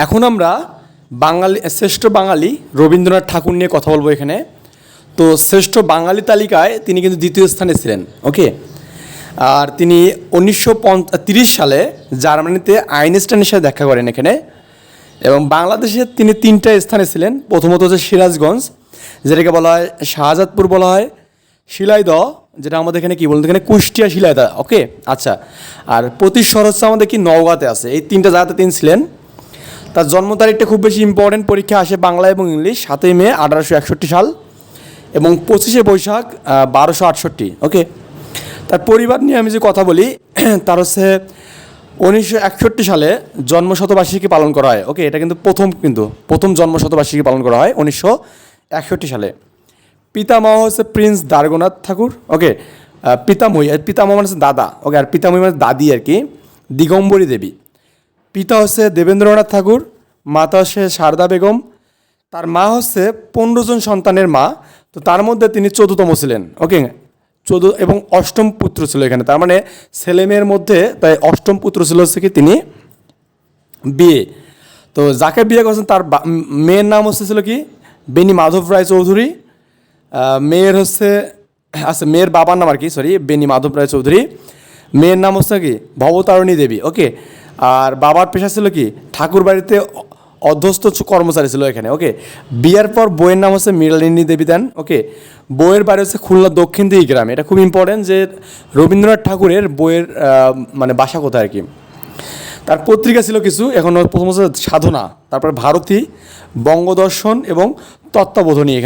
এখন আমরা বাঙালি শ্রেষ্ঠ বাঙালি রবীন্দ্রনাথ ঠাকুর নিয়ে কথা বলবো এখানে। তো শ্রেষ্ঠ বাঙালি তালিকায় তিনি কিন্তু দ্বিতীয় স্থানে ছিলেন। ওকে, আর তিনি 1930 সালে জার্মানিতে আইনস্টাইনের সাথে দেখা করেন এখানে। এবং বাংলাদেশে তিনি 3টা স্থানে ছিলেন। প্রথমত হচ্ছে সিরাজগঞ্জ, যেটাকে বলা হয় শাহজাদপুর বলা হয়, শিলাইদহ, যেটা আমাদের এখানে কী বলতে এখানে কুষ্টিয়া শিলাইদহ। ওকে, আচ্ছা। আর প্রতিশ্বর হচ্ছে আমাদের কি নওগাঁতে আছে। এই 3টা জায়গাতে তিনি ছিলেন। তার জন্ম তারিখটা খুব বেশি ইম্পর্টেন্ট, পরীক্ষা আসে বাংলা এবং ইংলিশ। 7ই মে 1861 সাল এবং 25শে বৈশাখ 1268। ওকে, তার পরিবার নিয়ে আমি যে কথা বলি, তার হচ্ছে 1961 সালে জন্মশতবার্ষিকী পালন করা হয়। ওকে, এটা কিন্তু প্রথম জন্মশতবার্ষিকী পালন করা হয় 1961 সালে। পিতামহ হচ্ছে প্রিন্স দ্বারকানাথ ঠাকুর। ওকে, পিতামহ মানে হচ্ছে দাদা। ওকে, আর পিতামহী মানে দাদি আর কি, দিগম্বরী দেবী। পিতা হচ্ছে দেবেন্দ্রনাথ ঠাকুর, মাতা হচ্ছে শারদা বেগম। তার মা হচ্ছে 15 জন সন্তানের মা। তো তার মধ্যে তিনি 14তম ছিলেন। ওকে, 14 এবং 8ম পুত্র ছিল এখানে। তার মানে ছেলে মেয়ের মধ্যে তাই 8ম পুত্র ছিল হচ্ছে কি তিনি বিয়ে। তো যাকে বিয়ে করেছেন তার মেয়ের নাম হচ্ছে ছিল কি বেনি মাধব রায় চৌধুরী। মেয়ের হচ্ছে মেয়ের বাবার নাম আর কি বেনি মাধব রায় চৌধুরী। মেয়ের নাম হচ্ছে কি ভবতারিণী দেবী। ওকে, আর বাবার পেশা ছিল কি ঠাকুর বাড়িতে অধ্যস্থ কর্মচারী ছিল এখানে। ওকে, বিয়ের পর বইয়ের নাম হচ্ছে মৃণালিনী দেবী দেন। ওকে, বইয়ের বাড়ি হচ্ছে খুলনা দক্ষিণ দিঘি গ্রামে। এটা খুব ইম্পর্টেন্ট যে রবীন্দ্রনাথ ঠাকুরের বইয়ের মানে বাসা কোথায় আর কি। তার পত্রিকা ছিল কিছু, এখন প্রথম হচ্ছে সাধনা, তারপর ভারতী, বঙ্গদর্শন এবং তত্ত্ববোধনী। এখানে